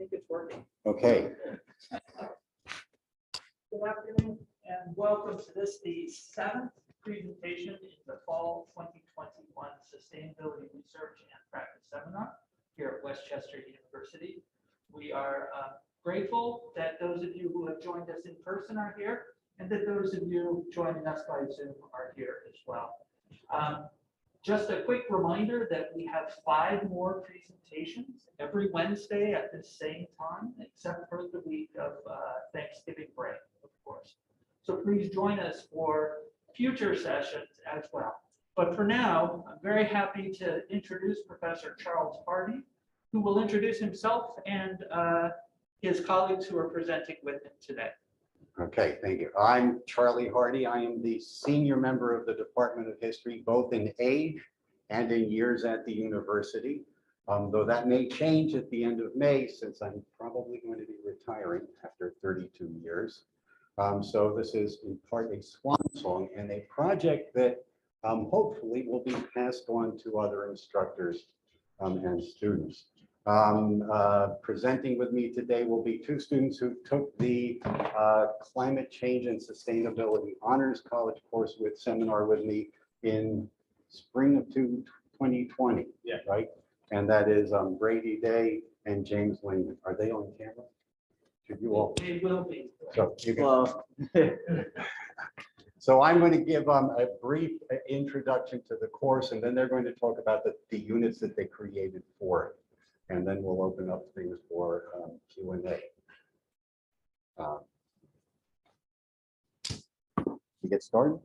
think it's working. Okay. Good afternoon and welcome to this, the 7th presentation in the Fall 2021 Sustainability Research and Practice Seminar here at Westchester University. We are grateful that those of you who have joined us in person are here and that those of you joining us by Zoom are here as well. Just a quick reminder that we have 5 more presentations every Wednesday at the same time, except for the week of Thanksgiving break, of course. So please join us for future sessions as well. But for now, I'm very happy to introduce Professor Charles Hardy, who will introduce himself and his colleagues who are presenting with him today. Okay, thank you. I'm Charlie Hardy. I am the senior member of the Department of History, both in age and in years at the university, though that may change at the end of May since I'm probably going to be retiring after 32 years. So this is in part a swan song and a project that hopefully will be passed on to other instructors and students. Presenting with me today will be 2 students who took the Climate Change and Sustainability Honors College course with seminar with me in spring of 2020. Yeah. Right? And that is Brady Day and James Lingman. Are they on camera? Should you all? They will be. So, you can... So I'm going to give a brief introduction to the course, and then they're going to talk about the units that they created for it. And then we'll open up things for Q&A. We get started?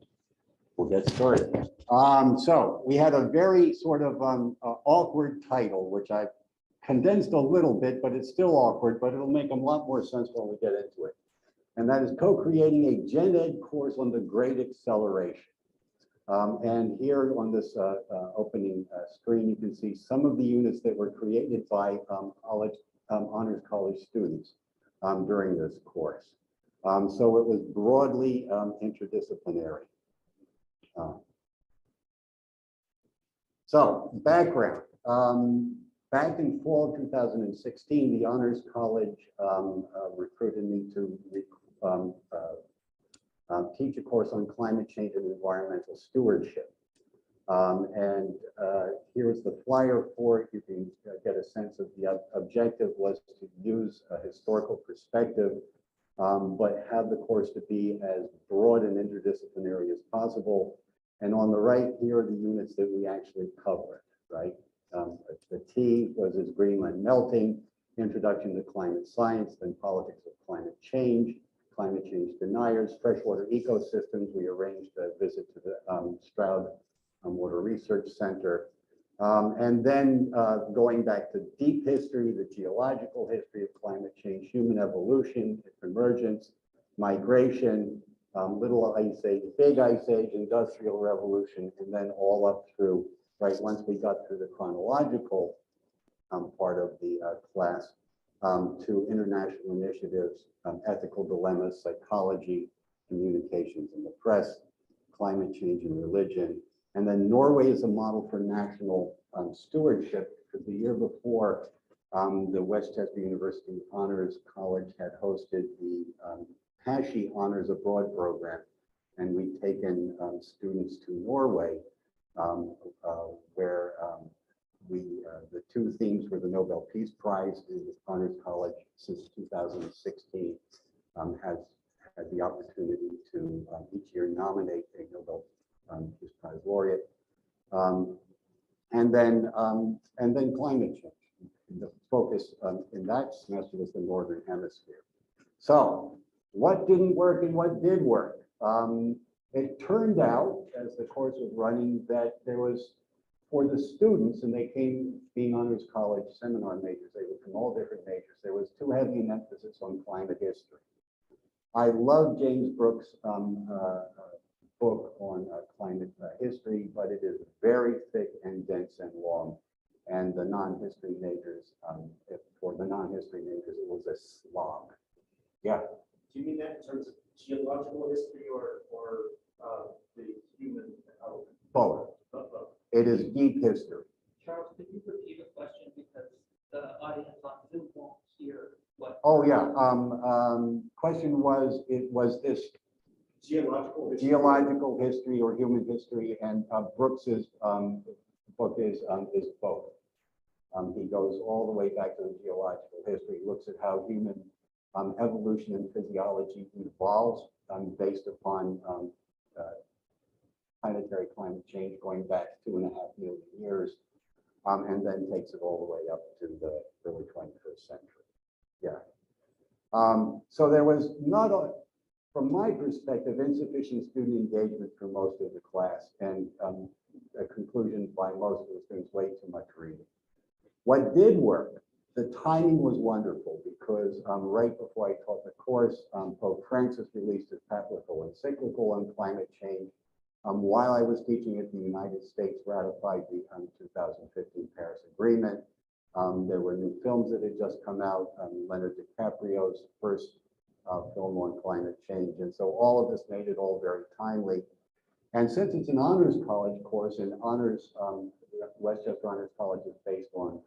We'll get started. So we had a very sort of awkward title, which I've condensed a little bit, but it's still awkward, but it'll make a lot more sense when we get into it. And that is co-creating a gen ed course on the Great Acceleration. And here on this opening screen, you can see some of the units that were created by Honors College students during this course. So it was broadly interdisciplinary. So background. Back in fall of 2016, the Honors College recruited me to teach a course on climate change and environmental stewardship. And here's the flyer for it. You can get a sense of the objective was to use a historical perspective, but have the course to be as broad and interdisciplinary as possible. And on the right, here are the units that we actually covered, right? The T was is Greenland melting, introduction to climate science, then politics of climate change deniers, freshwater ecosystems. We arranged a visit to the Stroud Water Research Center. And then going back to deep history, the geological history of climate change, human evolution, emergence, migration, little ice age, big ice age, industrial revolution, and then all up through, right, once we got through the chronological part of the class, to international initiatives, ethical dilemmas, psychology, communications in the press, climate change and religion. And then Norway is a model for national stewardship, because the year before, the Westchester University Honors College had hosted the PASHI Honors Abroad program, and we'd taken students to Norway, where the 2 themes were the Nobel Peace Prize. The Honors College since 2016 has had the opportunity to each year nominate a Nobel Peace Prize laureate, and then climate change. The focus in that semester was the Northern Hemisphere. So what didn't work and what did work? It turned out, as the course was running, that there was, for the students, and they came being Honors College seminar majors, they were from all different majors, there was too heavy an emphasis on climate history. I love James Brooks' book on climate history, but it is very thick and dense and long. And the non-history majors, for the non-history majors, it was a slog. Yeah. Do you mean that in terms of geological history or the human element? Both. It is deep history. Charles, could you repeat the question because the audience on Zoom won't hear Oh, yeah. Question was, was this Geological history. geological history or human history? And Brooks's book is both. He goes all the way back to the geological history, looks at how human evolution and physiology evolves based upon planetary climate change going back 2.5 million years, and then takes it all the way up to the early 21st century. Yeah. So there was not, from my perspective, insufficient student engagement for most of the class, and a conclusion by most of the students, way too much reading. What did work, the timing was wonderful, because right before I taught the course, Pope Francis released his papal encyclical on climate change. While I was teaching it, the United States ratified the 2015 Paris Agreement. There were new films that had just come out, Leonardo DiCaprio's first film on climate change. And so all of this made it all very timely. And since it's an honors college course, and honors, Westchester Honors College is based on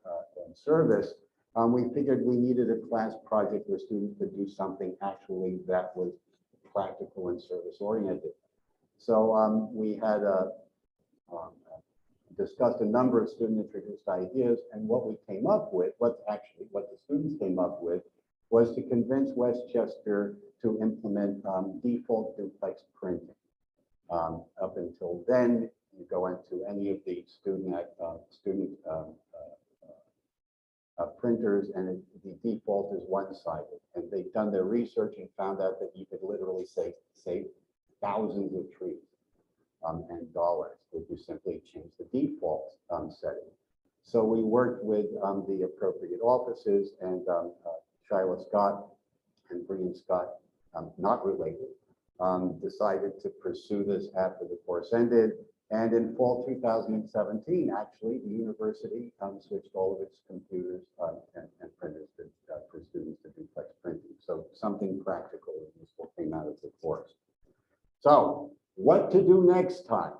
service, we figured we needed a class project where students could do something actually that was practical and service oriented. So we had discussed a number of student introduced ideas, and what we came up with, what the students came up with, was to convince Westchester to implement default duplex printing. Up until then, you go into any of the student printers, and the default is one-sided. And they've done their research and found out that you could literally save thousands of trees and dollars if you simply change the default setting. So we worked with the appropriate offices, and Shiloh Scott and Brian Scott, not related, decided to pursue this after the course ended. And in fall 2017, actually, the university switched all of its computers and printers for students to duplex printing. So something practical and useful came out of the course. So what to do next time?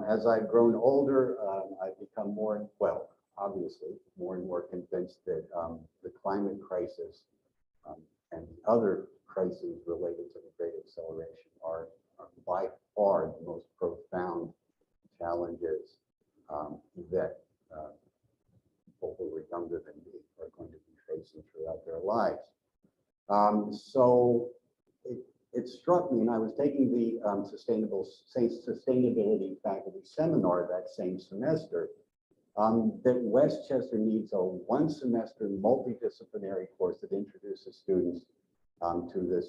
As I've grown older, I've become more, well, obviously, more and more convinced that the climate crisis and the other crises related to the Great Acceleration are by far the most profound challenges that people who are younger than me are going to be facing throughout their lives. So it struck me, and I was taking the sustainability faculty seminar that same semester, that Westchester needs a one-semester multidisciplinary course that introduces students to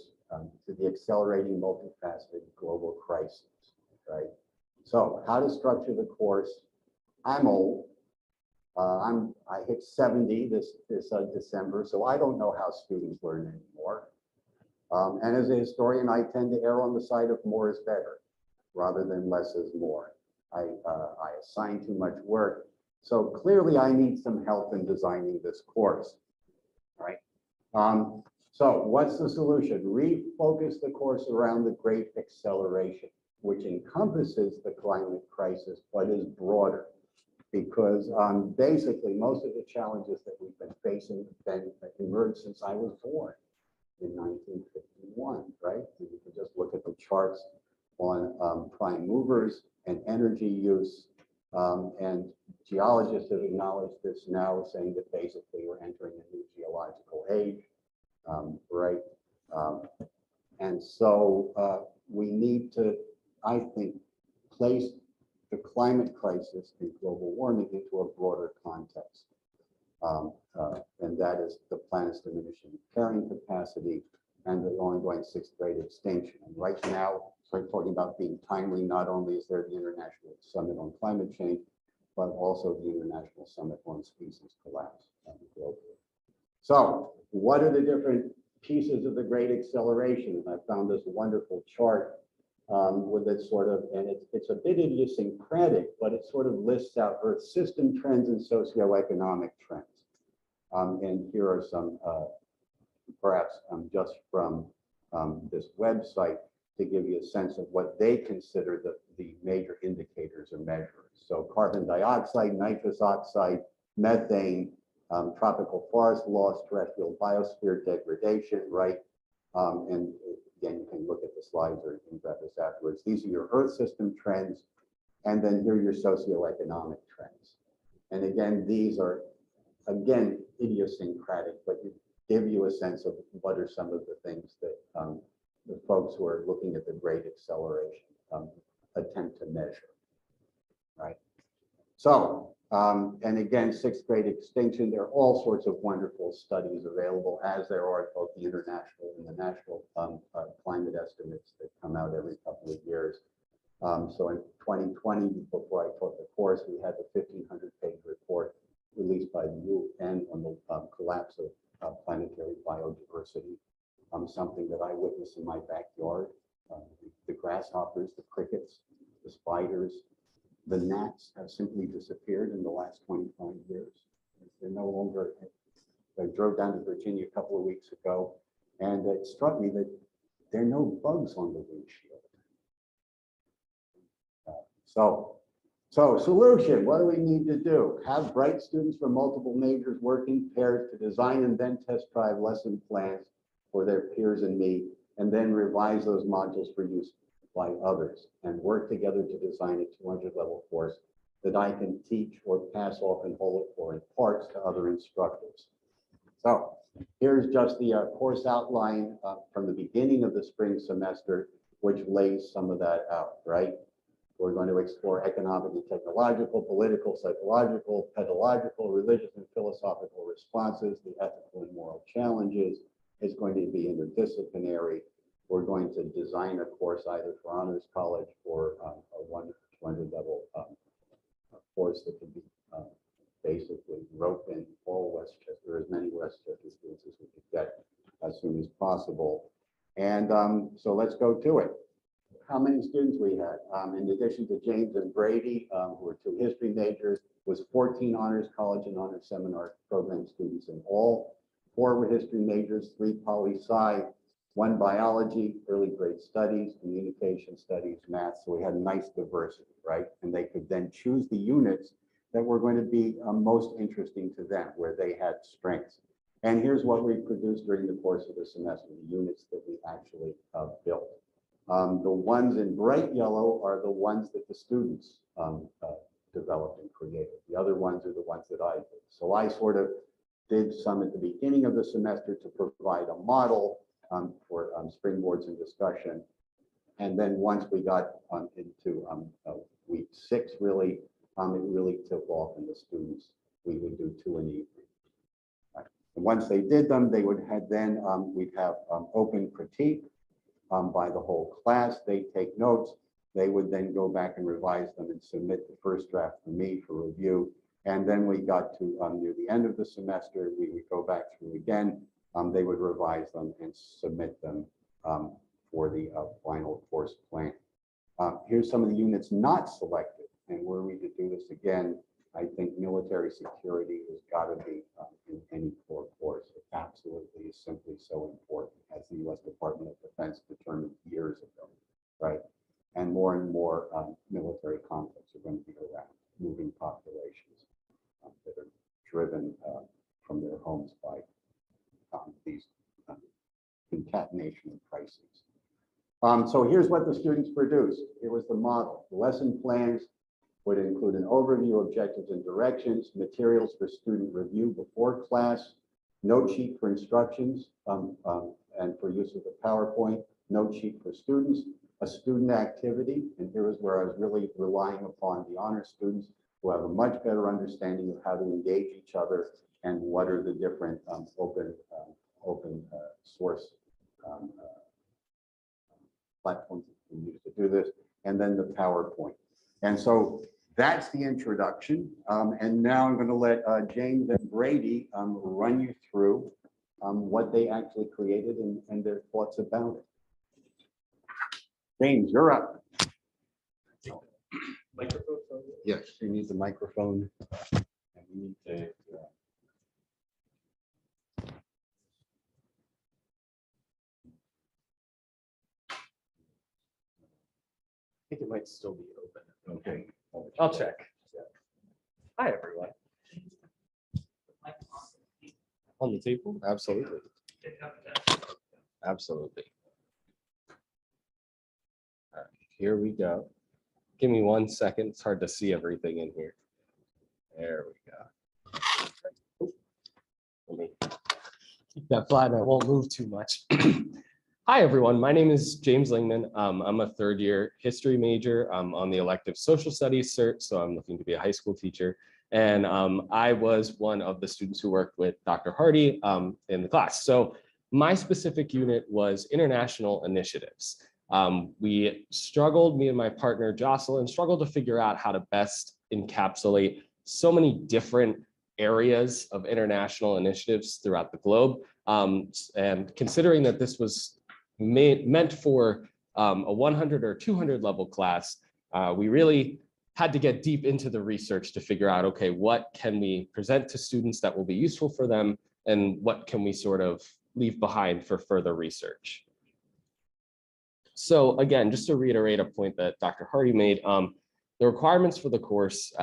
the accelerating multifaceted global crisis, right? So how to structure the course? I'm old. I hit 70 this December, so I don't know how students learn anymore. And as a historian, I tend to err on the side of more is better rather than less is more. I assign too much work. So clearly I need some help in designing this course, right? So what's the solution? Refocus the course around the Great Acceleration, which encompasses the climate crisis, but is broader. Because basically most of the challenges that we've been facing have emerged since I was born in 1951, right? And you can just look at the charts on prime movers and energy use, and geologists have acknowledged this now, saying that basically we're entering a new geological age, right? And so we need to, I think, place the climate crisis and global warming into a broader context. And that is the planet's diminishing carrying capacity and the ongoing 6th grade extinction. And right now, so I'm talking about being timely, not only is there the International Summit on Climate Change, but also the International Summit on Species Collapse globally. So what are the different pieces of the Great Acceleration? And I found this wonderful chart with it sort of, and it's a bit idiosyncratic, but it sort of lists out Earth system trends and socioeconomic trends. And here are some, perhaps just from this website to give you a sense of what they consider the major indicators or measures. So carbon dioxide, nitrous oxide, methane, tropical forest loss, terrestrial biosphere degradation, right? And again, you can look at the slides or you can grab this afterwards. These are your Earth system trends, and then here are your socioeconomic trends. And again, these are, again, idiosyncratic, but give you a sense of what are some of the things that the folks who are looking at the great acceleration attempt to measure, right? So, and again, sixth grade extinction, there are all sorts of wonderful studies available, as there are both the international and the national climate estimates that come out every couple of years. So in 2020, before I taught the course, we had the 1,500-page report released by the UN on the collapse of planetary biodiversity, something that I witnessed in my backyard. The grasshoppers, the crickets, the spiders, the gnats have simply disappeared in the last 25 years. They're no longer, I drove down to Virginia a couple of weeks ago, and it struck me that there are no bugs on the windshield. So solution, what do we need to do? Have bright students from multiple majors work in pairs to design and then test drive lesson plans for their peers and me, and then revise those modules for use by others, and work together to design a 200-level course that I can teach or pass off in whole or in parts to other instructors. So here's just the course outline from the beginning of the spring semester, which lays some of that out, right? We're going to explore economic and technological, political, psychological, pedagogical, religious and philosophical responses, the ethical and moral challenges. It's going to be interdisciplinary. We're going to design a course either for honors college or a 100 level course that can be basically rope in all Westchester, as many Westchester students as we could get as soon as possible. And so let's go to it. How many students we had? In addition to James and Brady, who are two history majors, was 14 honors college and honors seminar program students in all. 4 were history majors, 3 poli-sci, 1 biology, early grade studies, communication studies, math. So we had nice diversity, right? And they could then choose the units that were going to be most interesting to them, where they had strengths. And here's what we produced during the course of the semester, the units that we actually built. The ones in bright yellow are the ones that the students developed and created. The other ones are the ones that I did. So I sort of did some at the beginning of the semester to provide a model for springboards and discussion. And then once we got into week 6, really, it really took off, and the students, we would do 2 in the evening. Right. And once they did them, they would have then, we'd have open critique by the whole class. They take notes. They would then go back and revise them and submit the first draft for me for review. And then we got to near the end of the semester, we would go back through again. They would revise them and submit them for the final course plan. Here's some of the units not selected. And were we to do this again, I think military security has got to be in any core course. It absolutely is simply so important, as the U.S. Department of Defense determined years ago, right? And more military conflicts are going to be around moving populations that are driven from their homes by these concatenation of crises. So here's what the students produced. Here was the model. The lesson plans would include an overview, objectives and directions, materials for student review before class, note sheet for instructions and for use of the PowerPoint, note sheet for students, a student activity, and here is where I was really relying upon the honor students who have a much better understanding of how to engage each other and what are the different open source platforms that you can use to do this, and then the PowerPoint. And so that's the introduction. And now I'm going to let James and Brady run you through what they actually created and their thoughts about it. James, you're up. Microphone. Yes, you need the microphone. And we need to. I think it might still be open. Okay. I'll check. Hi, everyone. Microphone. on the table? Absolutely. Pick up that. Absolutely. All right, here we go. Give me 1 second. It's hard to see everything in here. There we go. Let me keep that flat and I won't move too much. Hi, everyone. My name is James Lingman. I'm a third-year history major. I'm on the elective social studies cert, so I'm looking to be a high school teacher. And I was one of the students who worked with Dr. Hardy in the class. So my specific unit was international initiatives. We struggled, me and my partner Jocelyn struggled to figure out how to best encapsulate so many different areas of international initiatives throughout the globe. And considering that this was meant for a 100 or 200 level class, we really had to get deep into the research to figure out, okay, what can we present to students that will be useful for them, and what can we sort of leave behind for further research. So again, just to reiterate a point that Dr. Hardy made, the requirements for the course,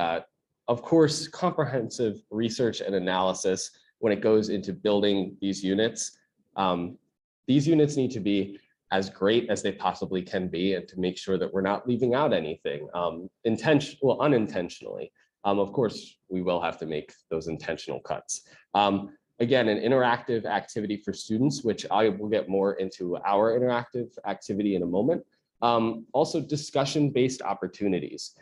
of course, comprehensive research and analysis when it goes into building these units. These units need to be as great as they possibly can be, and to make sure that we're not leaving out anything unintentionally. Of course, we will have to make those intentional cuts. Again, an interactive activity for students, which I will get more into our interactive activity in a moment. Also discussion-based opportunities,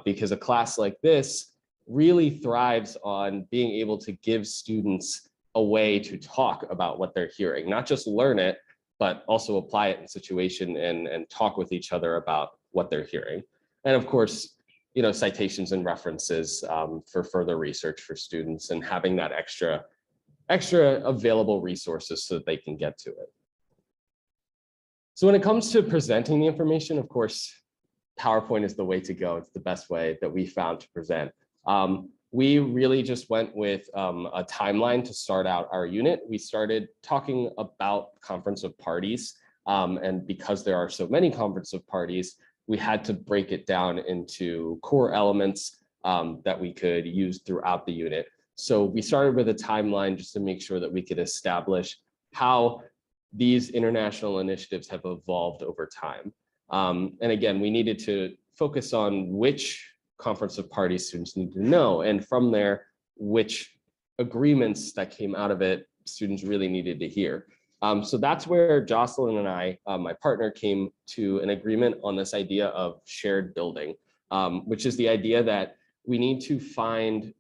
because a class like this really thrives on being able to give students a way to talk about what they're hearing, not just learn it, but also apply it in situation and talk with each other about what they're hearing. And of course, citations and references for further research for students, and having that extra available resources so that they can get to it. So when it comes to presenting the information, of course, PowerPoint is the way to go. It's the best way that we found to present. We really just went with a timeline to start out our unit. We started talking about conference of parties, and because there are so many conference of parties, we had to break it down into core elements that we could use throughout the unit. So we started with a timeline just to make sure that we could establish how these international initiatives have evolved over time. And again, we needed to focus on which conference of parties students need to know, and from there, which agreements that came out of it students really needed to hear. So that's where Jocelyn and I, my partner, came to an agreement on this idea of shared building, which is the idea that we need to find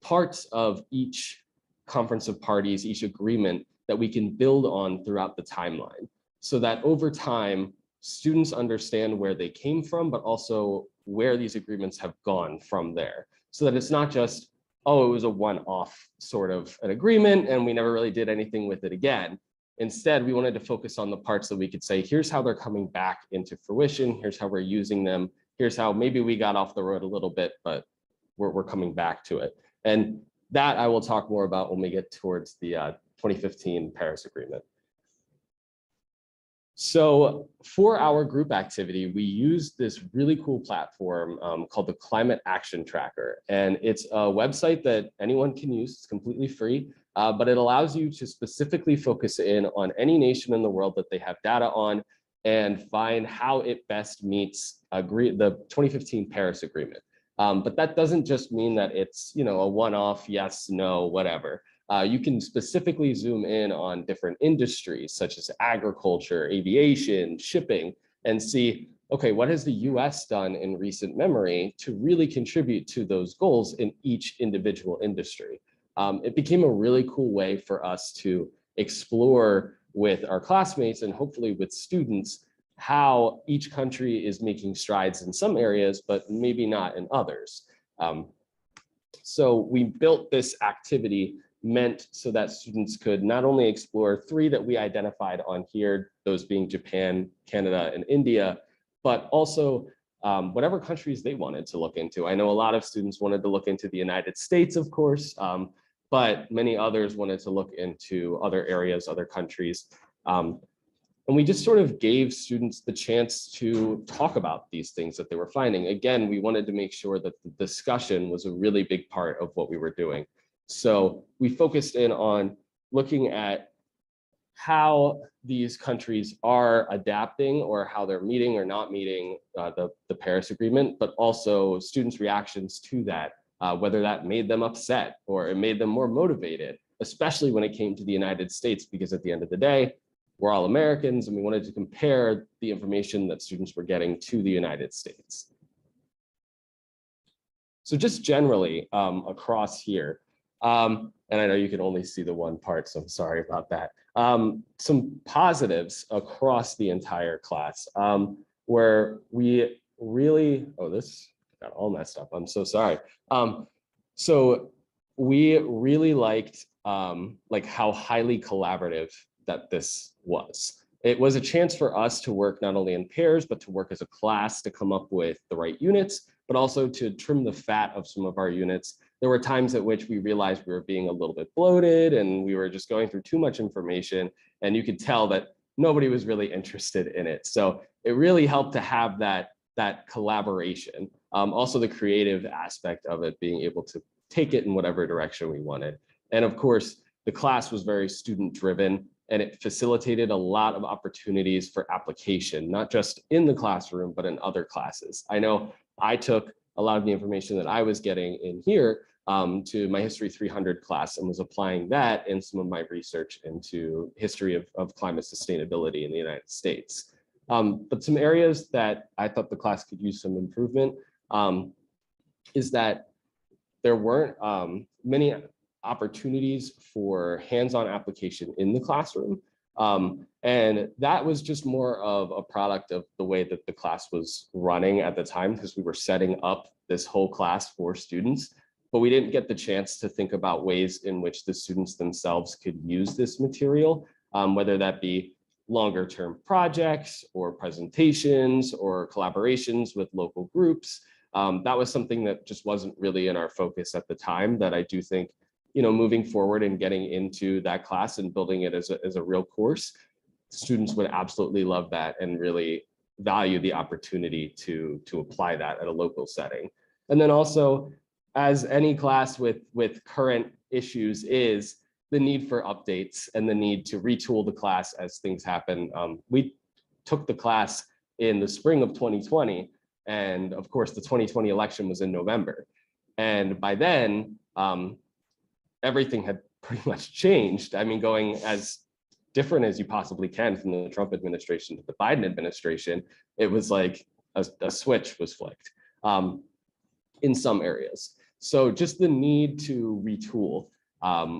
parts of each conference of parties, each agreement that we can build on throughout the timeline, so that over time, students understand where they came from, but also where these agreements have gone from there. So that it's not just, oh, it was a one-off sort of an agreement and we never really did anything with it again. Instead, we wanted to focus on the parts that we could say, here's how they're coming back into fruition, here's how we're using them, here's how maybe we got off the road a little bit, but we're coming back to it. And that I will talk more about when we get towards the 2015 Paris Agreement. So for our group activity, we used this really cool platform called the Climate Action Tracker. And it's a website that anyone can use. It's completely free, but it allows you to specifically focus in on any nation in the world that they have data on and find how it best meets the 2015 Paris Agreement. But that doesn't just mean that it's, a one-off, yes, no, whatever. You can specifically zoom in on different industries such as agriculture, aviation, shipping, and see, okay, what has the US done in recent memory to really contribute to those goals in each individual industry? It became a really cool way for us to explore with our classmates and hopefully with students how each country is making strides in some areas, but maybe not in others. So we built this activity meant so that students could not only explore 3 that we identified on here, those being Japan, Canada, and India, but also whatever countries they wanted to look into. I know a lot of students wanted to look into the United States, of course, but many others wanted to look into other areas, other countries. And we just sort of gave students the chance to talk about these things that they were finding. Again, we wanted to make sure that the discussion was a really big part of what we were doing. So we focused in on looking at how these countries are adapting or how they're meeting or not meeting the Paris Agreement, but also students' reactions to that, whether that made them upset or it made them more motivated, especially when it came to the United States, because at the end of the day, we're all Americans and we wanted to compare the information that students were getting to the United States. So just generally across here, and I know you can only see the one part, so I'm sorry about that. Some positives across the entire class where we really, oh, this got all messed up. I'm so sorry. So we really liked how highly collaborative that this was. It was a chance for us to work not only in pairs, but to work as a class to come up with the right units, but also to trim the fat of some of our units. There were times at which we realized we were being a little bit bloated and we were just going through too much information, and you could tell that nobody was really interested in it. So it really helped to have that collaboration. Also the creative aspect of it, being able to take it in whatever direction we wanted. And of course, the class was very student driven, and it facilitated a lot of opportunities for application, not just in the classroom, but in other classes. I know I took a lot of the information that I was getting in here to my History 300 class and was applying that in some of my research into history of climate sustainability in the United States. But some areas that I thought the class could use some improvement is that there weren't many opportunities for hands-on application in the classroom. And that was just more of a product of the way that the class was running at the time, because we were setting up this whole class for students, but we didn't get the chance to think about ways in which the students themselves could use this material, whether that be longer term projects or presentations or collaborations with local groups. That was something that just wasn't really in our focus at the time, that I do think, moving forward and getting into that class and building it as a real course, students would absolutely love that and really value the opportunity to apply that at a local setting. And then also, as any class with current issues is, the need for updates and the need to retool the class as things happen. We took the class in the spring of 2020, and of course the 2020 election was in November. And by then, everything had pretty much changed. I mean, going as different as you possibly can from the Trump administration to the Biden administration, it was like a switch was flicked in some areas. So just the need to retool,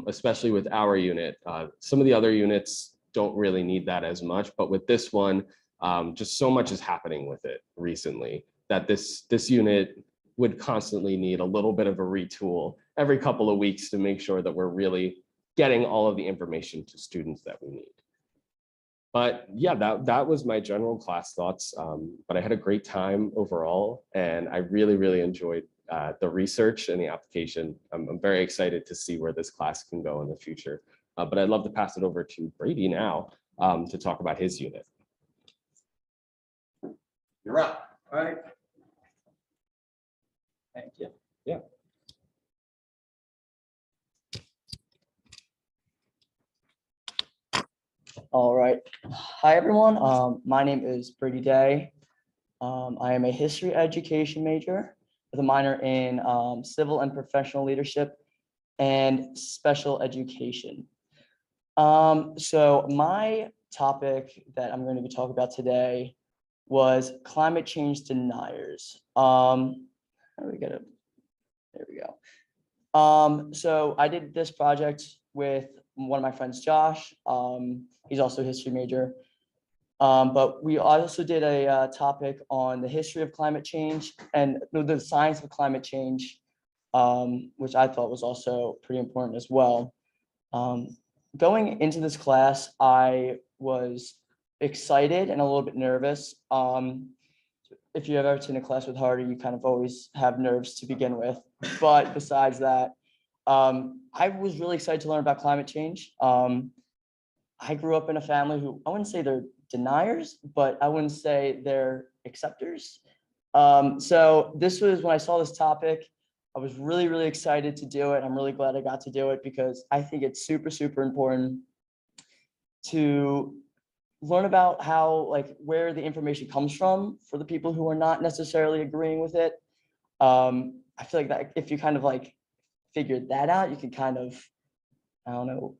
especially with our unit. Some of the other units don't really need that as much, but with this one, just so much is happening with it recently that this unit would constantly need a little bit of a retool every couple of weeks to make sure that we're really getting all of the information to students that we need. But yeah, that was my general class thoughts. But I had a great time overall, and I really, really enjoyed the research and the application. I'm very excited to see where this class can go in the future. But I'd love to pass it over to Brady now to talk about his unit. You're up. All right. Thank you. Yeah. All right. Hi, everyone. My name is Brady Day. I am a history education major with a minor in civil and professional leadership and special education. So my topic that I'm going to be talking about today was climate change deniers. There we go. So I did this project with one of my friends, Josh. He's also a history major. But we also did a topic on the history of climate change and the science of climate change, which I thought was also pretty important as well. Going into this class, I was excited and a little bit nervous. If you've ever taken a class with Hardy, you kind of always have nerves to begin with. But besides that, I was really excited to learn about climate change. I grew up in a family who, I wouldn't say they're deniers, but I wouldn't say they're acceptors. So this was when I saw this topic, I was really, really excited to do it. I'm really glad I got to do it because I think it's super, super important to learn about how, like, where the information comes from for the people who are not necessarily agreeing with it. I feel like that if you kind of like figured that out, you can kind of, I don't know,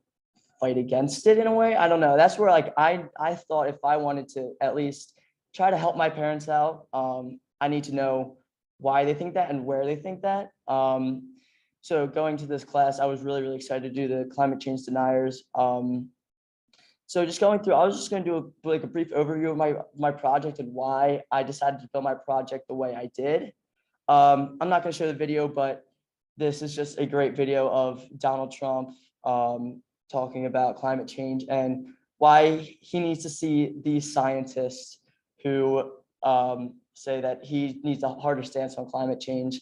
fight against it in a way. I don't know. That's where like I thought if I wanted to at least try to help my parents out, I need to know why they think that and where they think that. So going to this class, I was really, really excited to do the climate change deniers. So just going through, I was just going to do like a brief overview of my project and why I decided to build my project the way I did. I'm not going to show the video, but this is just a great video of Donald Trump talking about climate change and why he needs to see these scientists who say that he needs a harder stance on climate change.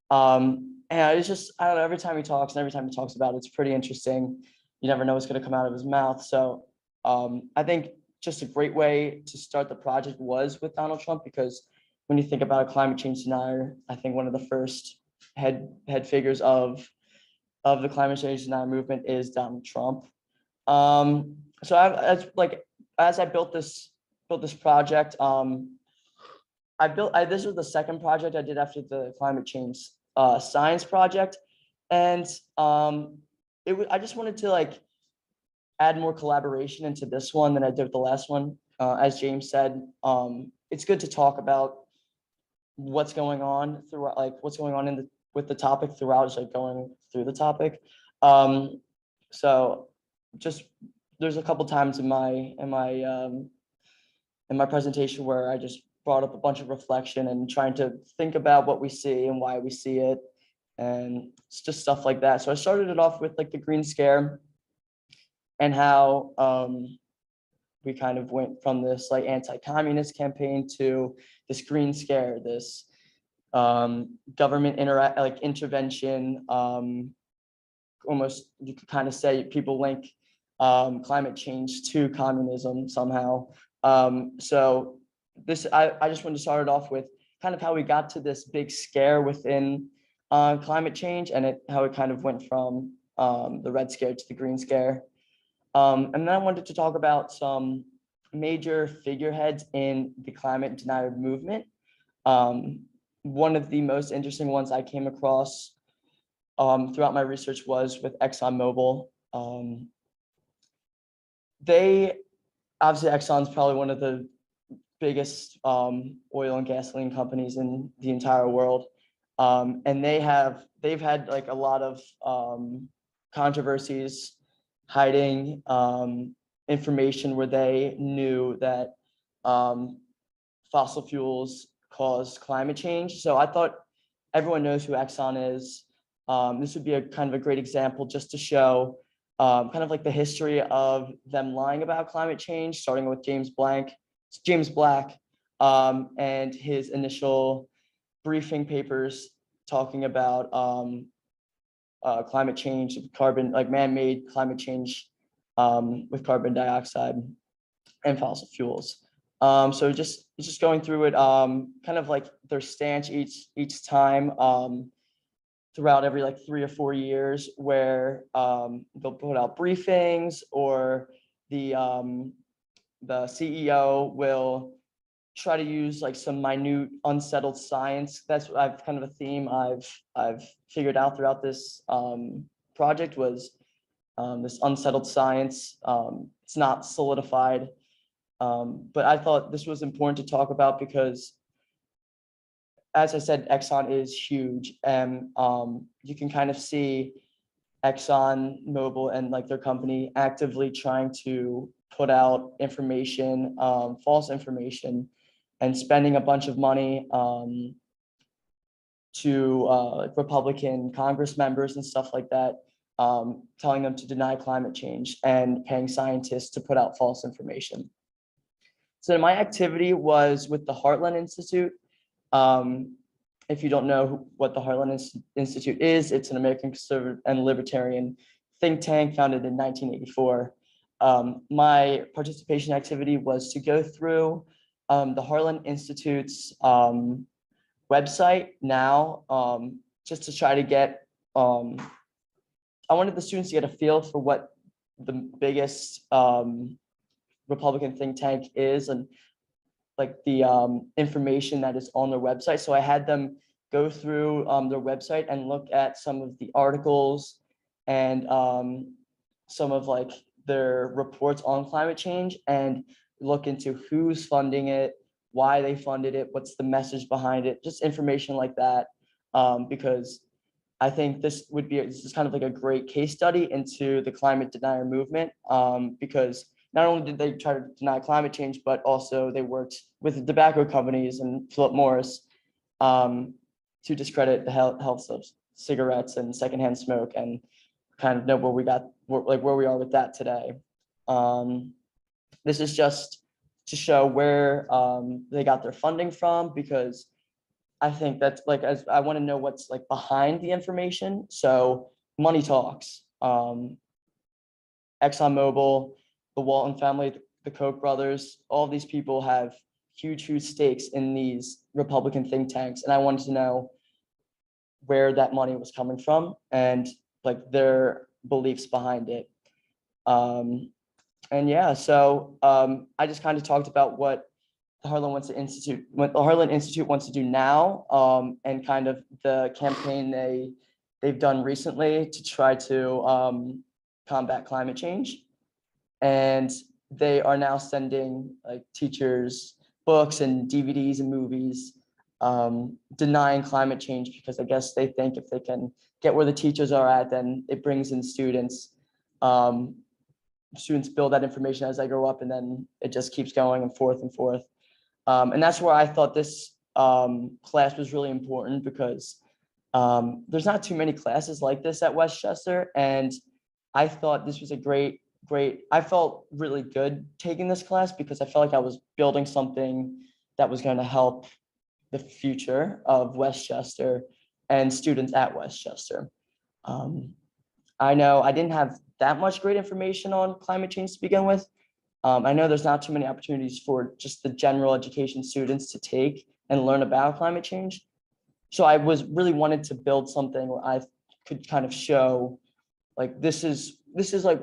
And it's just, I don't know, every time he talks and every time he talks about it, it's pretty interesting. You never know what's going to come out of his mouth. So I think just a great way to start the project was with Donald Trump, because when you think about a climate change denier, I think one of the first head figures of the climate change denier movement is Donald Trump. So as I built this project, this was the second project I did after the climate change science project, and I just wanted to like add more collaboration into this one than I did with the last one. As James said, it's good to talk about what's going on throughout, like what's going on with the topic throughout, just like going through the topic. So just there's a couple times in my presentation where I just brought up a bunch of reflection and trying to think about what we see and why we see it, and it's just stuff like that. So I started it off with like the Green Scare and how we kind of went from this like anti-communist campaign to this Green Scare, this government intervention. Almost you could kind of say people link climate change to communism somehow. So this I just wanted to start it off with kind of how we got to this big scare within climate change, and how it kind of went from the Red Scare to the Green Scare. And then I wanted to talk about some major figureheads in the climate denier movement. One of the most interesting ones I came across throughout my research was with ExxonMobil. Obviously Exxon's probably one of the biggest oil and gasoline companies in the entire world. And they've had like a lot of controversies hiding information where they knew that fossil fuels cause climate change. So I thought everyone knows who Exxon is. This would be a kind of a great example just to show kind of like the history of them lying about climate change, starting with James Black, and his initial briefing papers talking about climate change, carbon, like man-made climate change with carbon dioxide and fossil fuels. So just going through it, kind of like their stance each time throughout every like 3 or 4 years, where they'll put out briefings, or the CEO will try to use like some minute unsettled science. That's kind of a theme I've figured out throughout this project was this unsettled science. It's not solidified, but I thought this was important to talk about because, as I said, Exxon is huge, and you can kind of see ExxonMobil and like their company actively trying to put out information, false information, and spending a bunch of money to Republican Congress members and stuff like that, telling them to deny climate change and paying scientists to put out false information. So my activity was with the Heartland Institute. If you don't know what the Heartland Institute is, it's an American conservative and libertarian think tank founded in 1984. My participation activity was to go through the Heartland Institute's website now, just to try to get, I wanted the students to get a feel for what the biggest Republican think tank is and like the information that is on their website. So I had them go through their website and look at some of the articles and some of like their reports on climate change and look into who's funding it, why they funded it, what's the message behind it, just information like that. Because I think this is kind of like a great case study into the climate denier movement, because not only did they try to deny climate change, but also they worked with the tobacco companies and Philip Morris to discredit the health of cigarettes and secondhand smoke, and kind of know where we are with that today. This is just to show where they got their funding from, because I think that's like, as I want to know what's like behind the information. So money talks. ExxonMobil, the Walton family, the Koch brothers, all these people have huge stakes in these Republican think tanks. And I wanted to know where that money was coming from and like their beliefs behind it. And yeah, so I just kind of talked about what the Harlan Institute wants to do now, and kind of the campaign they've done recently to try to combat climate change. And they are now sending like teachers books and DVDs and movies denying climate change, because I guess they think if they can get where the teachers are at, then it brings in students. Students build that information as they grow up, and then it just keeps going and forth and forth. And that's where I thought this class was really important, because there's not too many classes like this at Westchester. And I thought this was a great, I felt really good taking this class, because I felt like I was building something that was going to help the future of Westchester and students at Westchester. I know I didn't have that much great information on climate change to begin with. I know there's not too many opportunities for just the general education students to take and learn about climate change. So I was really wanted to build something where I could kind of show like, this is like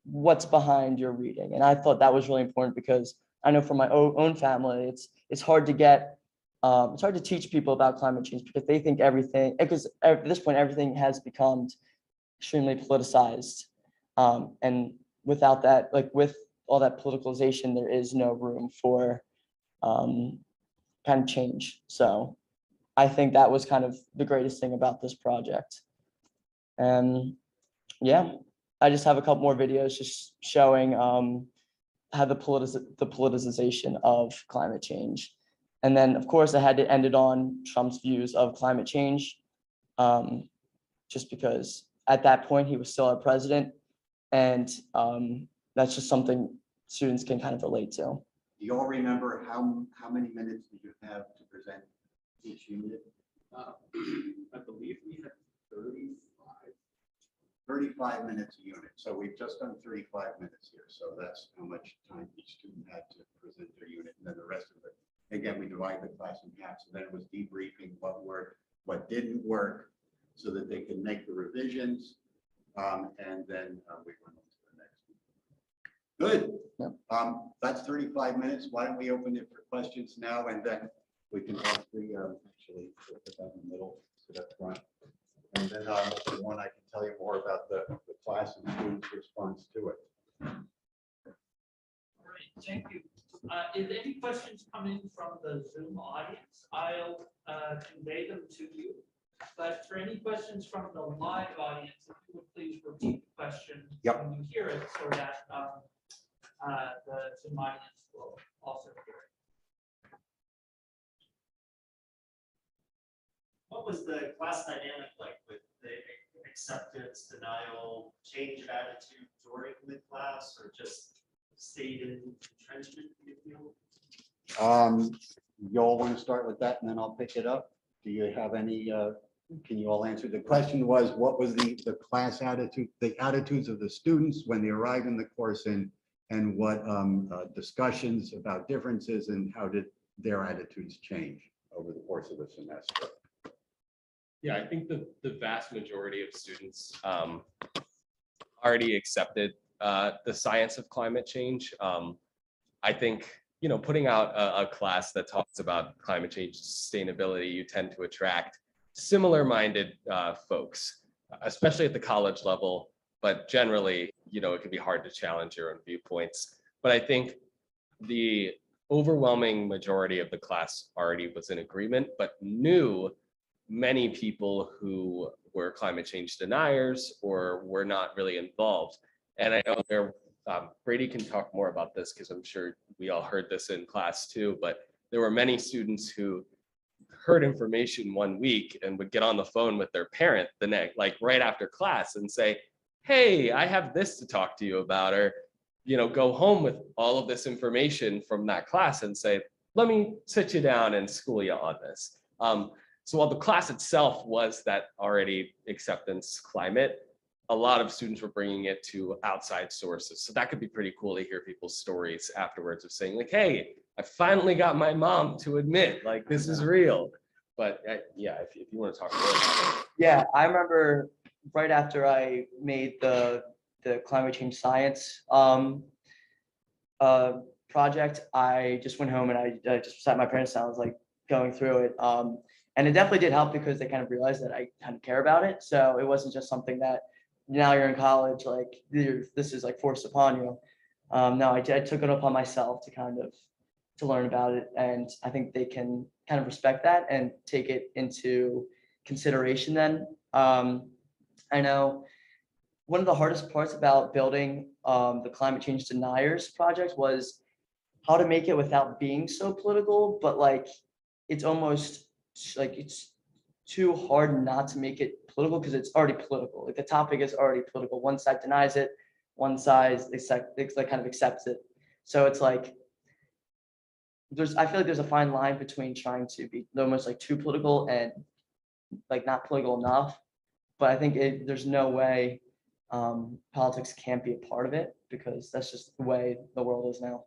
what's behind your reading. And I thought that was really important, because I know from my own family, it's hard to get, it's hard to teach people about climate change, because they think everything, because at this point, everything has become extremely politicized. And without that, like with all that politicalization, there is no room for kind of change. So I think that was kind of the greatest thing about this project. And yeah, I just have a couple more videos just showing how the politicization of climate change. And then, of course, I had to end it on Trump's views of climate change, just because at that point he was still our president. And that's just something students can kind of relate to. Do you all remember how many minutes did you have to present each unit? I believe we had 35 minutes a unit. So we've just done 35 minutes here. So that's how much time each student had to present their unit. And then the rest of it, again, we divide the class in half. So then it was debriefing what worked, what didn't work, so that they can make the revisions. And then we went on to the next one. Good. Yep. That's 35 minutes. Why don't we open it for questions now, and then we can actually put that in the middle, sit up front. And then if you want, I can tell you more about the class and students' response to it. All right, thank you. If any questions come in from the Zoom audience, I'll convey them to you. But for any questions from the live audience, if you would please repeat the question when you hear it, so that the Zoom audience will also hear it. What was the class dynamic like with the acceptance, denial, change of attitude during the class, or just stayed in entrenchment, you feel? You all want to start with that, and then I'll pick it up. Do you have any, can you all answer? The question was, what was the class attitude, the attitudes of the students when they arrived in the course, and what discussions about differences, and how did their attitudes change over the course of the semester? Yeah, I think the vast majority of students already accepted the science of climate change. I think, putting out a class that talks about climate change sustainability, you tend to attract similar-minded folks, especially at the college level. But generally, it can be hard to challenge your own viewpoints. But I think the overwhelming majority of the class already was in agreement, but knew many people who were climate change deniers or were not really involved. And I know Brady can talk more about this because I'm sure we all heard this in class too, but there were many students who heard information one week and would get on the phone with their parent the next, like right after class, and say, hey, I have this to talk to you about, or go home with all of this information from that class and say, let me sit you down and school you on this. So while the class itself was that already acceptance climate, a lot of students were bringing it to outside sources. So that could be pretty cool to hear people's stories afterwards of saying like, hey, I finally got my mom to admit like this is real. But yeah, if you want to talk more about it. Yeah, I remember right after I made the climate change science project, I just went home and I just sat my parents down. I was like going through it. And it definitely did help because they kind of realized that I kind of care about it. So it wasn't just something that now you're in college, like this is like forced upon you. No, I took it upon myself to kind of to learn about it. And I think they can kind of respect that and take it into consideration then. I know one of the hardest parts about building the climate change deniers project was how to make it without being so political, but like it's almost like it's too hard not to make it political because it's already political. Like the topic is already political. One side denies it, one side they kind of accepts it. So it's like I feel like there's a fine line between trying to be almost like too political and like not political enough. But I think there's no way politics can't be a part of it because that's just the way the world is now.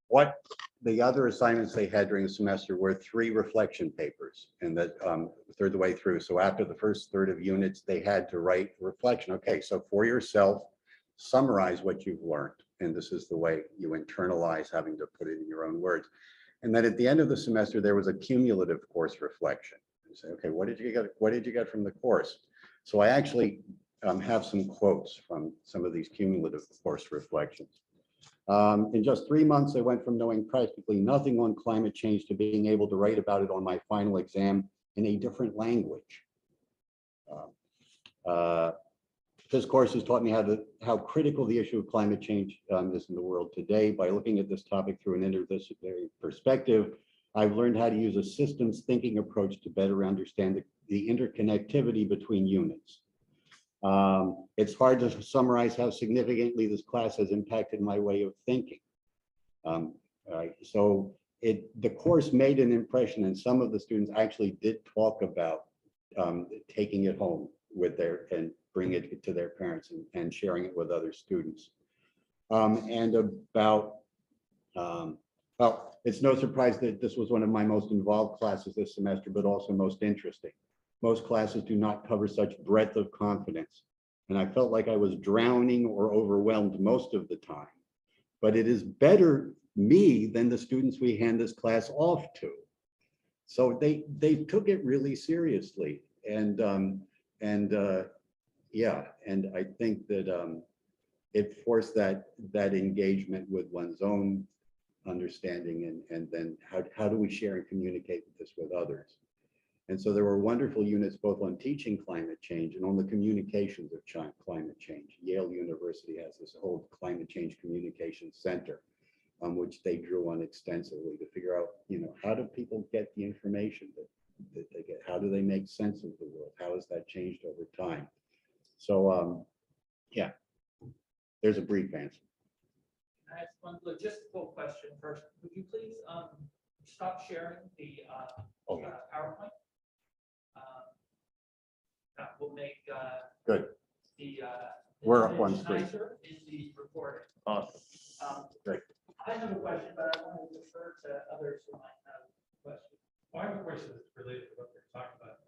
What the other assignments they had during the semester were 3 reflection papers, and that third the way through. So after the first third of units, they had to write reflection. Okay, so for yourself, summarize what you've learned. And this is the way you internalize having to put it in your own words. And then at the end of the semester, there was a cumulative course reflection. You say, okay, what did you get? What did you get from the course? So I actually have some quotes from some of these cumulative course reflections. In just 3 months, I went from knowing practically nothing on climate change to being able to write about it on my final exam in a different language. This course has taught me how critical the issue of climate change is in the world today. By looking at this topic through an interdisciplinary perspective, I've learned how to use a systems thinking approach to better understand the interconnectivity between units. It's hard to summarize how significantly this class has impacted my way of thinking. So the course made an impression, and some of the students actually did talk about taking it home with and bring it to their parents and sharing it with other students. And about, well, it's no surprise that this was one of my most involved classes this semester, but also most interesting. Most classes do not cover such breadth of confidence, and I felt like I was drowning or overwhelmed most of the time. But it is better me than the students we hand this class off to. So they took it really seriously, and yeah, and I think that it forced that engagement with one's own understanding, and then how do we share and communicate this with others. And so there were wonderful units both on teaching climate change and on the communications of climate change. Yale University has this whole climate change communication center, which they drew on extensively to figure out, how do people get the information that they get? How do they make sense of the world? How has that changed over time? So yeah, there's a brief answer. I ask one logistical question first. Would you please stop sharing the PowerPoint? That will make Good. the We're up on image screen. nicer in the recording. Awesome. Great. I have a question, but I want to defer to others who might have questions. Well, I have a question that's related to what we're talking about.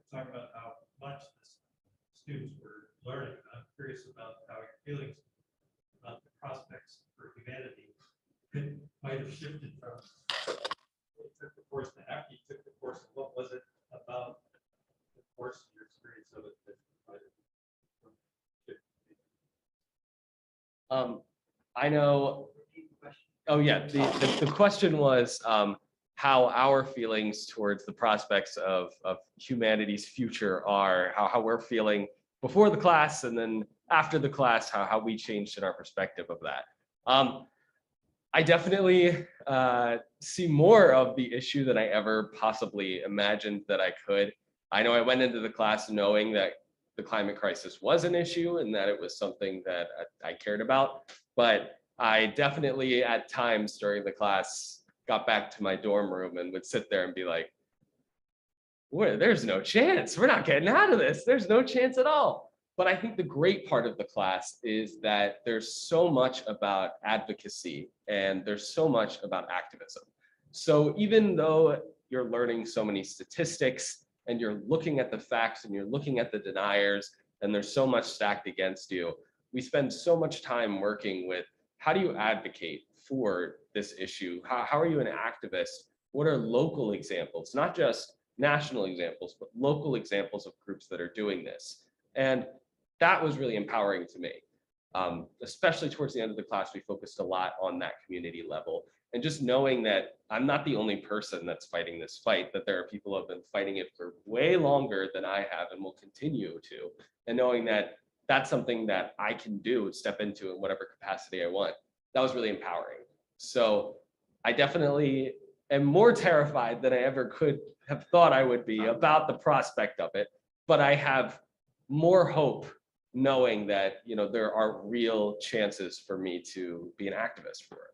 humanity, it might have shifted from, you took the course to after you took the course, what was it about the course, your experience of it that might have shifted? I know. Oh, yeah. The question was how our feelings towards the prospects of humanity's future are, how we're feeling before the class and then after the class, how we changed in our perspective of that. I definitely see more of the issue than I ever possibly imagined that I could. I know I went into the class knowing that the climate crisis was an issue and that it was something that I cared about, but I definitely at times during the class got back to my dorm room and would sit there and be like, there's no chance. We're not getting out of this. There's no chance at all. But I think the great part of the class is that there's so much about advocacy and there's so much about activism. So even though you're learning so many statistics and you're looking at the facts and you're looking at the deniers and there's so much stacked against you, we spend so much time working with how do you advocate for this issue? How are you an activist? What are local examples, not just national examples, but local examples of groups that are doing this? And that was really empowering to me. Especially towards the end of the class, we focused a lot on that community level. And just knowing that I'm not the only person that's fighting this fight, that there are people who have been fighting it for way longer than I have and will continue to. And knowing that that's something that I can do, step into in whatever capacity I want. That was really empowering. So I definitely am more terrified than I ever could have thought I would be about the prospect of it. But I have more hope knowing that, you know, there are real chances for me to be an activist for it.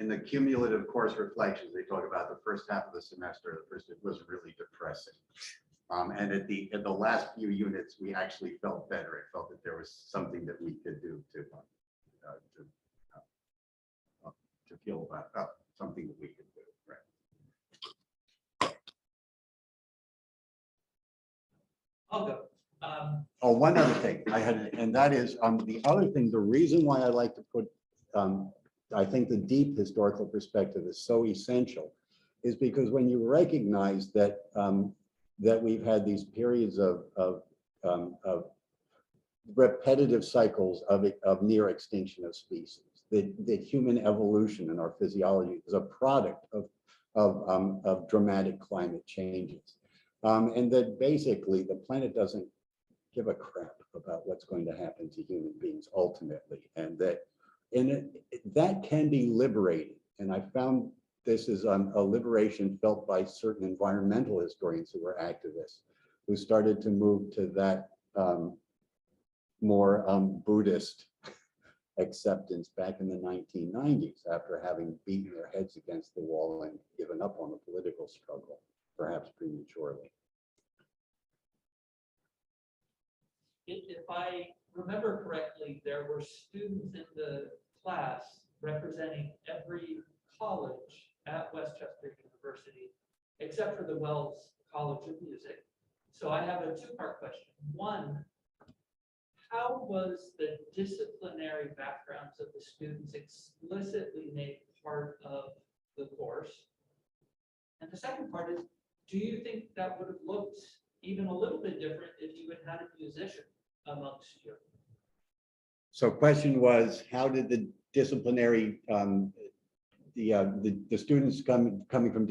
In the cumulative course reflections, they talk about the first half of the semester. It was really depressing. And at the last few units, we actually felt better. It felt that there was something that we could do to feel about something that we could do. Right. I'll go. Oh, one other thing I had, and that is the other thing. The reason why I like to put, I think the deep historical perspective is so essential, is because when you recognize that that we've had these periods of repetitive cycles of near extinction of species, that human evolution and our physiology is a product of dramatic climate changes, and that basically the planet doesn't give a crap about what's going to happen to human beings ultimately, and that that can be liberating. And I found this is a liberation felt by certain environmental historians who were activists, who started to move to that more Buddhist acceptance back in the 1990s, after having beaten their heads against the wall and given up on the political struggle, perhaps prematurely. If I remember correctly, there were students in the class representing every college at Westchester University, except for the Wells College of Music. So I have a two-part question. One, how was the disciplinary backgrounds of the students explicitly made part of the course? And the second part is, do you think that would have looked even a little bit different if you had had a musician amongst you? So question was, how did the disciplinary, the students coming from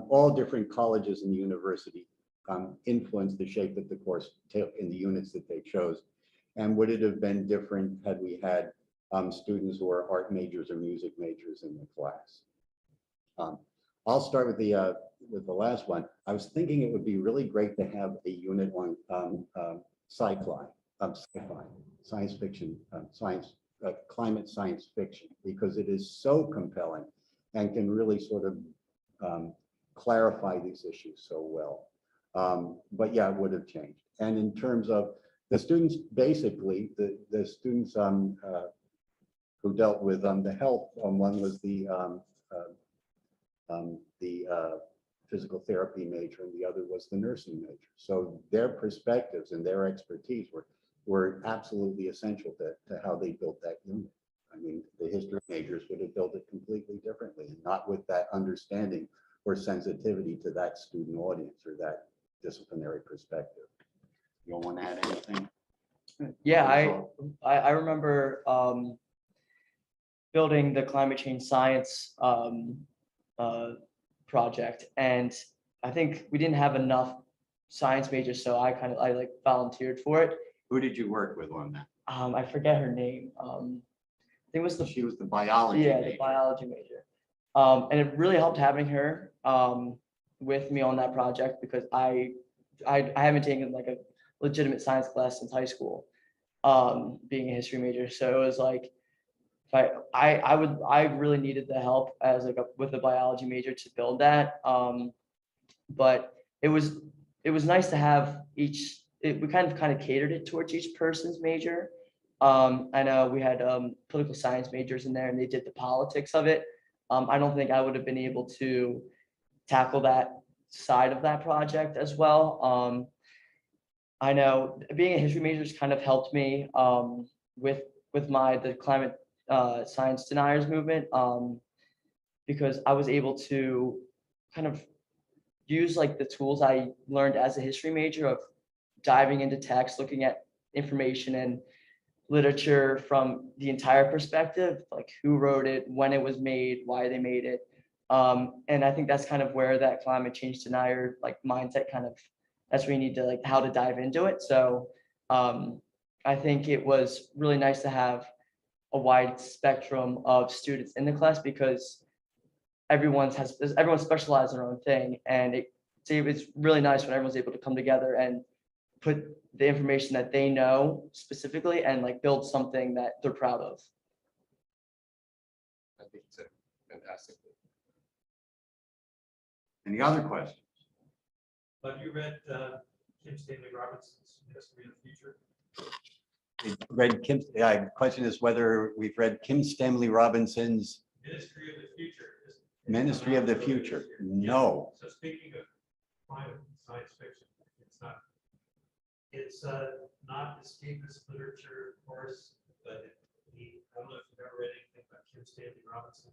all different colleges in the university influence the shape of the course in the units that they chose? And would it have been different had we had students who are art majors or music majors in the class? I'll start with the last one. I was thinking it would be really great to have a unit on sci-fi, science fiction, climate science fiction, because it is so compelling and can really sort of clarify these issues so well. But yeah, it would have changed. And in terms of the students, basically, the students who dealt with the health, one was the physical therapy major, and the other was the nursing major. So their perspectives and their expertise were were absolutely essential to how they built that unit. I mean, the history majors would have built it completely differently, and not with that understanding or sensitivity to that student audience or that disciplinary perspective. You don't want to add anything? Yeah, I remember building the climate change science project, and I think we didn't have enough science majors, so I like volunteered for it. Who did you work with on that? I forget her name. I think it was the She was the biology the major. biology major. And it really helped having her with me on that project, because I haven't taken like a legitimate science class since high school, being a history major. So it was like, if I really needed the help as like with a biology major to build that. But it was nice to have we kind of catered it towards each person's major. I know we had political science majors in there, and they did the politics of it. I don't think I would have been able to tackle that side of that project as well. I know being a history major has kind of helped me with the climate science deniers movement, because I was able to kind of use like the tools I learned as a history major of diving into text, looking at information and literature from the entire perspective, like who wrote it, when it was made, why they made it. And I think that's kind of where that climate change denier like mindset that's where you need to like how to dive into it. So I think it was really nice to have a wide spectrum of students in the class, because everyone specialized in their own thing, and it's really nice when everyone's able to come together and put the information that they know specifically and like build something that they're proud of. I think it's fantastic. Any other questions? Have you read Kim Stanley Robinson's History of the Future? The question is whether we've read Kim Stanley Robinson's Ministry of the Future. Ministry of the Future. No. So speaking of climate science fiction, it's not escapist literature, of course, but I don't know if you've ever read anything about Kim Stanley Robinson.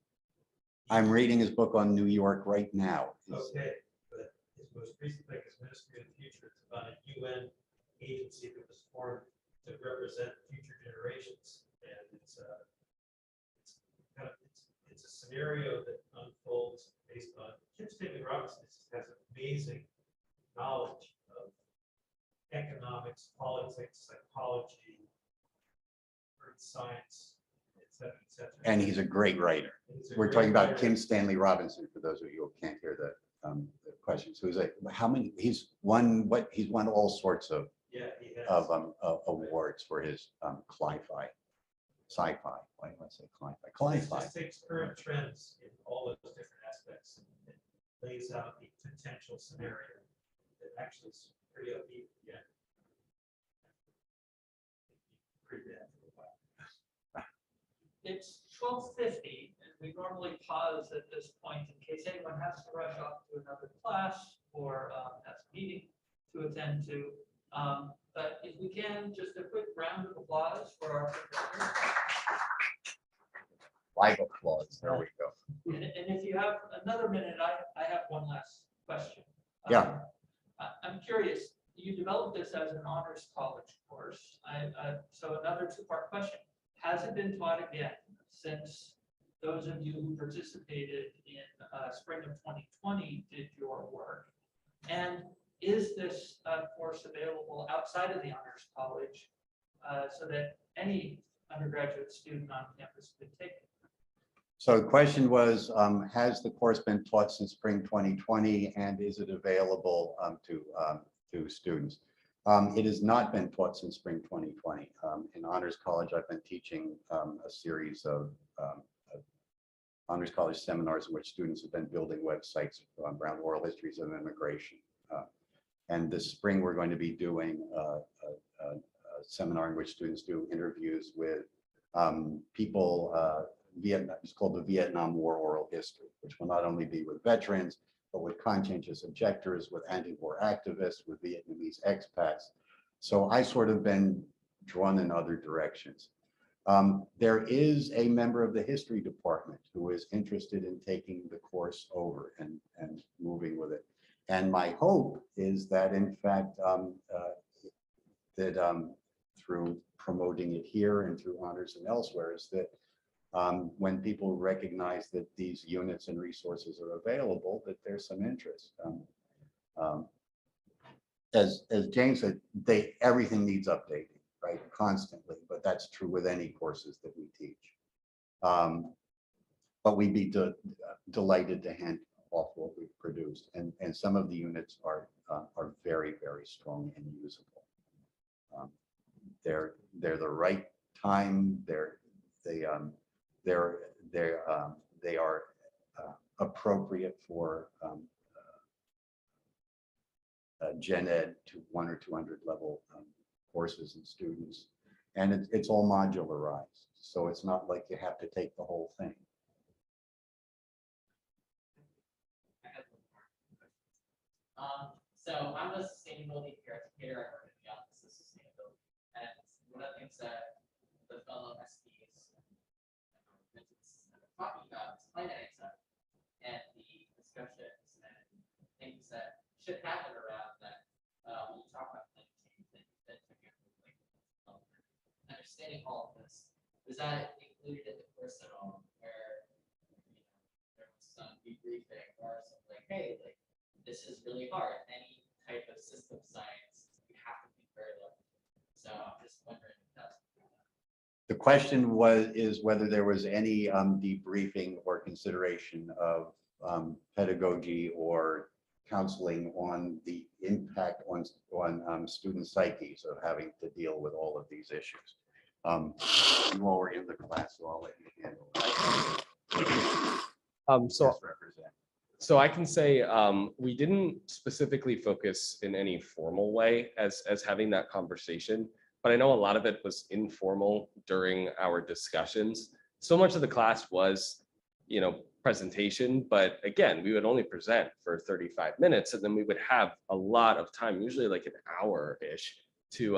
I'm reading his book on New York right now. Okay, but his most recent thing is Ministry of the Future. It's about a UN agency that was formed to represent future generations, and it's a scenario that unfolds based on Kim Stanley Robinson has amazing knowledge of economics, politics, psychology, earth science, etc., etc. And he's a great writer. We're talking about Kim Stanley Robinson, for those of you who can't hear the question. So he's like, he's won all sorts of awards for his sci-fi. Why do I say It just takes current trends in all those different aspects and lays out the potential scenario that actually is pretty upbeat. Yeah. Pretty bad for a while. It's 12:50, and we normally pause at this point in case anyone has to rush off to another class or has a meeting to attend to. But if we can, just a quick round of applause for our presenters. Live applause. There we go. And if you have another minute, I have one last question. Yeah. I'm curious, you developed this as an honors college course. So another two-part question. Has it been taught again since those of you who participated in spring of 2020 did your work? And is this course available outside of the honors college so that any undergraduate student on campus could take it? So the question was, has the course been taught since spring 2020, and is it available to students? It has not been taught since spring 2020. In Honors College, I've been teaching a series of Honors College seminars in which students have been building websites around oral histories of immigration. And this spring, we're going to be doing a seminar in which students do interviews with people, it's called the Vietnam War Oral History, which will not only be with veterans, but with conscientious objectors, with anti-war activists, with Vietnamese expats. So I sort of been drawn in other directions. There is a member of the history department who is interested in taking the course over and moving with it. And my hope is that, in fact, through promoting it here and through honors and elsewhere, is that when people recognize that these units and resources are available, that there's some interest. As James said, everything needs updating, right, constantly, but that's true with any courses that we teach. But we'd be delighted to hand off what we've produced, and some of the units are very, very strong and usable. They're the right time. They are appropriate for Gen Ed to 100 or 200 level courses and students, and it's all modularized, so it's not like you have to take the whole thing. So I'm a sustainability peer educator. I work in the office of sustainability, and one of the things that the fellow SPs are talking about is climate anxiety and the discussions and things that should happen around that. When you talk about climate change, that understanding all of this, was that included in the course at all, where there was some debriefing or something like, hey, like this is really hard. Any type of system science, you have to think very low. So I'm just wondering if that's. The question is whether there was any debriefing or consideration of pedagogy or counseling on the impact on student psyches of having to deal with all of these issues. You all were in the class, so I'll let you handle it. So I can say we didn't specifically focus in any formal way as having that conversation, but I know a lot of it was informal during our discussions. So much of the class was, presentation, but again, we would only present for 35 minutes, and then we would have a lot of time, usually like an hour-ish, to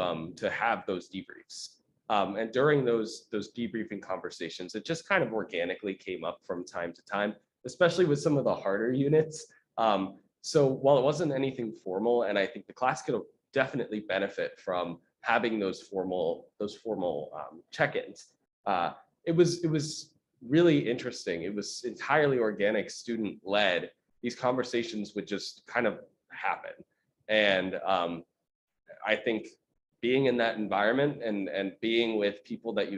have those debriefs. And during those debriefing conversations, it just kind of organically came up from time to time, especially with some of the harder units. So while it wasn't anything formal, and I think the class could definitely benefit from having those formal check-ins, it was really interesting. It was entirely organic, student-led. These conversations would just kind of happen. And I think being in that environment and being with people that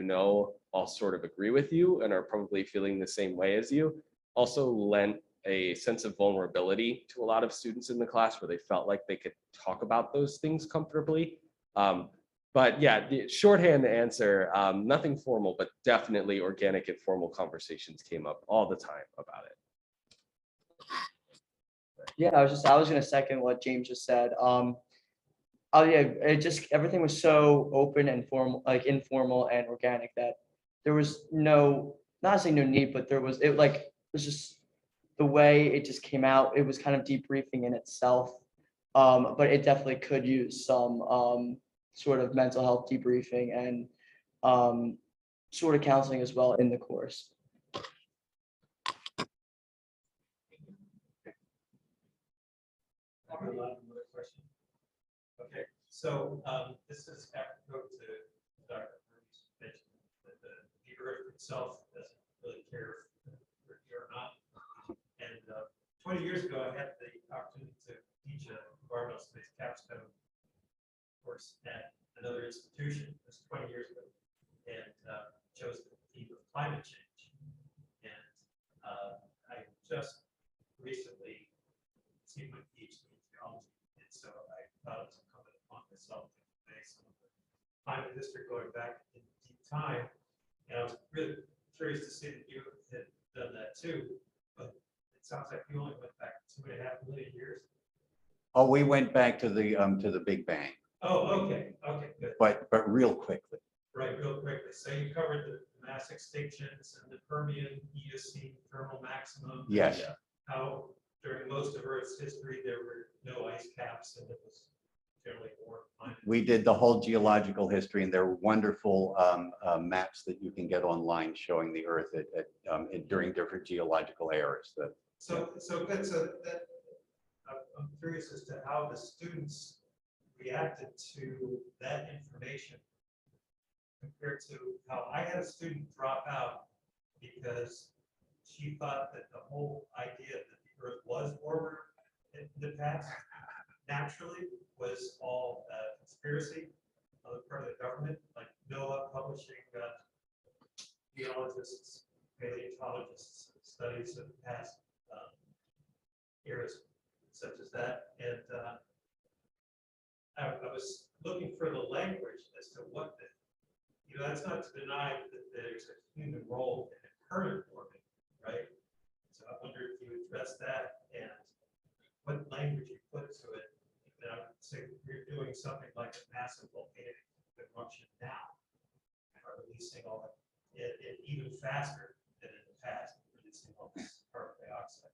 all sort of agree with you and are probably feeling the same way as you also lent a sense of vulnerability to a lot of students in the class, where they felt like they could talk about those things comfortably. But yeah, the shorthand answer, nothing formal, but definitely organic and formal conversations came up all the time about it. Yeah, I was going to second what James just said. Everything was so open and formal, like informal and organic, that there was not saying no need, but it was just the way it just came out. It was kind of debriefing in itself, but it definitely could use some sort of mental health debriefing and sort of counseling as well in the course. Another question. Okay, so this is apropos to Dr. Murphy's mention that the Earth itself doesn't really care if we're here or not. And 20 years ago, I had the opportunity to teach an environmental space capstone course at another institution. This was 20 years ago, and chose the theme of climate change. And I just recently received my PhD in geology, and so I thought it was incumbent upon myself to convey some of the climate history going back in deep time. And I was really curious to see that you had done that too, but it sounds like you only went back 2.5 million years. Oh, we went back to the Big Bang. Oh, okay, good. But real quickly. Right, real quickly. So you covered the mass extinctions and the Permian Eocene thermal maximum. Yes. And how during most of Earth's history there were no ice caps and it was generally more climate. We did the whole geological history, and there are wonderful maps that you can get online showing the Earth during different geological eras. So good. So that I'm curious as to how the students reacted to that information compared to how I had a student drop out because she thought that the whole idea that the Earth was warmer in the past naturally was all conspiracy on the part of the government, like NOAA publishing geologists, paleontologists, studies of past eras such as that. And I was looking for the language as to what the, that's not to deny that there's a human role in the current warming, right? So I wonder if you address that and what language you put to it. And I would say we're doing something like a massive volcanic eruption now, are releasing all it even faster than in the past, releasing all this carbon dioxide.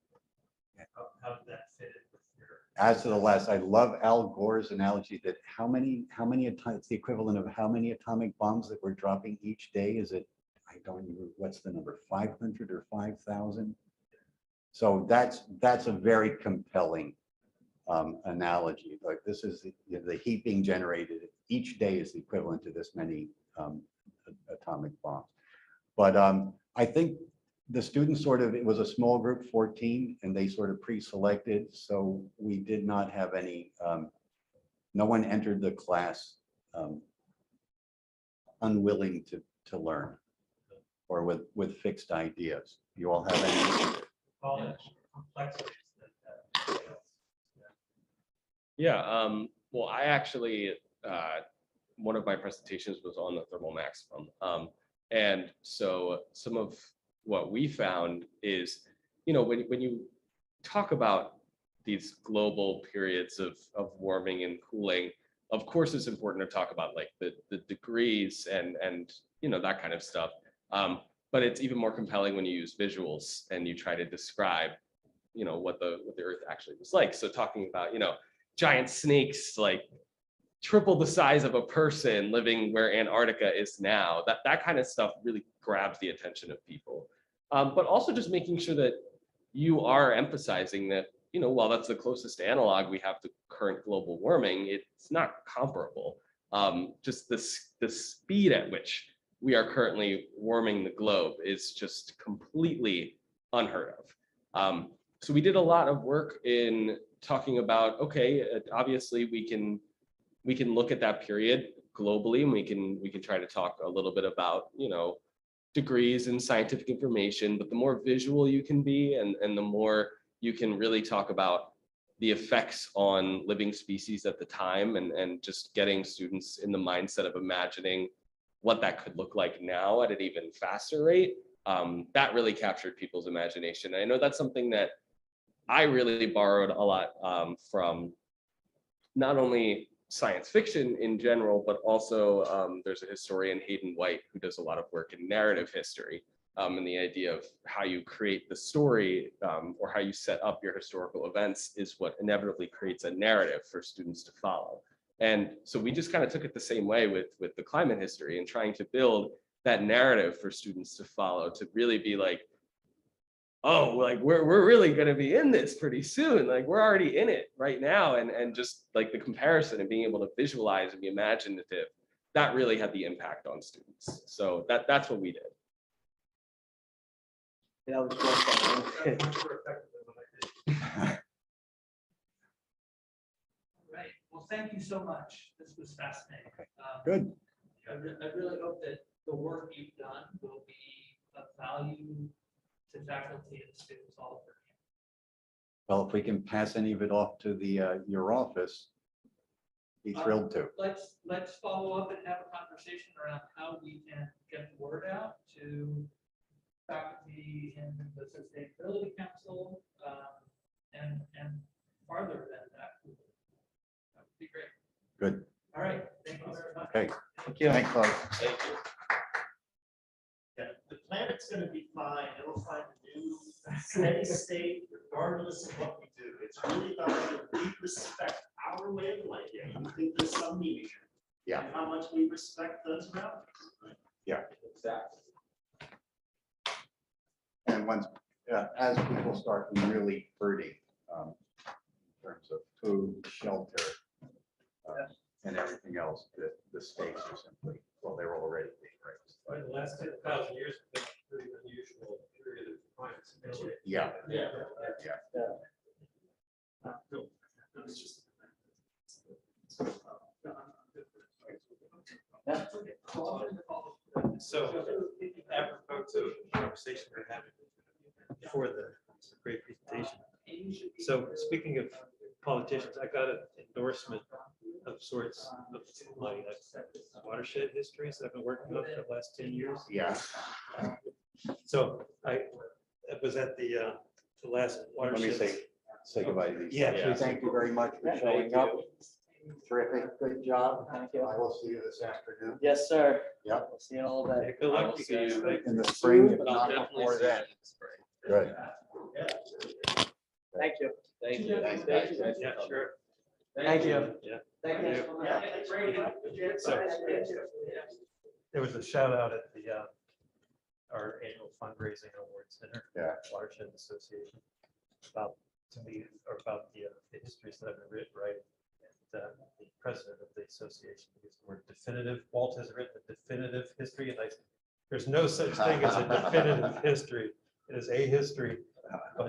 How did that fit in with your? As to the last, I love Al Gore's analogy that how many it's the equivalent of how many atomic bombs that we're dropping each day. Is it, I don't even, what's the number, 500 or 5,000? So that's a very compelling analogy. Like this is the heat being generated each day is the equivalent to this many atomic bombs. But I think the students it was a small group, 14, and they sort of pre-selected. So we did not have any, no one entered the class unwilling to learn or with fixed ideas. You all have any? All the complexities that Well, I actually, one of my presentations was on the thermal maximum. And so some of what we found is, when you talk about these global periods of warming and cooling, of course, it's important to talk about like the degrees and that kind of stuff. But it's even more compelling when you use visuals and you try to describe, what the Earth actually was like. So talking about, giant snakes like triple the size of a person living where Antarctica is now, that kind of stuff really grabs the attention of people. But also just making sure that you are emphasizing that, while that's the closest analog we have to current global warming, it's not comparable. Just the speed at which we are currently warming the globe is just completely unheard of. So we did a lot of work in talking about, okay, obviously we can look at that period globally, and we can try to talk a little bit about, degrees and scientific information, but the more visual you can be and the more you can really talk about the effects on living species at the time and just getting students in the mindset of imagining what that could look like now at an even faster rate, that really captured people's imagination. I know that's something that I really borrowed a lot from not only science fiction in general, but also there's a historian, Hayden White, who does a lot of work in narrative history and the idea of how you create the story or how you set up your historical events is what inevitably creates a narrative for students to follow. And so we just kind of took it the same way with the climate history and trying to build that narrative for students to follow, to really be like, oh, like we're really going to be in this pretty soon. Like we're already in it right now. And just like the comparison and being able to visualize and be imaginative, that really had the impact on students. So that's what we did. That was well said. much more effective than what I did. Right. Well, thank you so much. This was fascinating. Good. I really hope that the work you've done will be of value to faculty and students all over. Well, if we can pass any of it off to your office, be thrilled to. Let's follow up and have a conversation around how we can get the word out to faculty in the Sustainability Council and farther than that. That would be great. Good. All right. Thank you very much. Okay. Thank you. Thanks, folks. Thank you. Yeah, the planet's gonna be fine. It'll find a new steady state regardless of what we do. It's really about how we respect our wavelength, you think there's some meaning. Yeah. And how much we respect those values. Exactly. And once, as people start really hurting, in terms of food, shelter, and everything else, the stakes are simply, well, they're already being raised. But the last 10,000 years have been a pretty unusual period of climate stability. Yeah. Yeah. It's just- So, apropos to the conversation we're having before the great presentation. So, speaking of politicians, I got an endorsement of sorts of my watershed histories that I've been working on for the last 10 years. Yeah. So I was at the last Let me watershed. say goodbye to these. Yeah, folks. Thank you very much for showing up. Terrific, good job. Thank you. I will see you this afternoon. Yes, sir. Yep. We'll see you in a little Yeah, bit. good luck to you guys. In the spring, if But I'll not definitely before see you then. in the spring. Good. Thank you. Thank you. Thanks, guys. Yeah, sure. Thank you. Yeah. Thank you. So there was a shout out at the our annual fundraising awards dinner. Yeah. Watershed Association about to me or about the histories that I've been writing. And the president of the association used the word definitive. Walt has written a definitive history, and there's no such thing as a definitive history. It is a history, but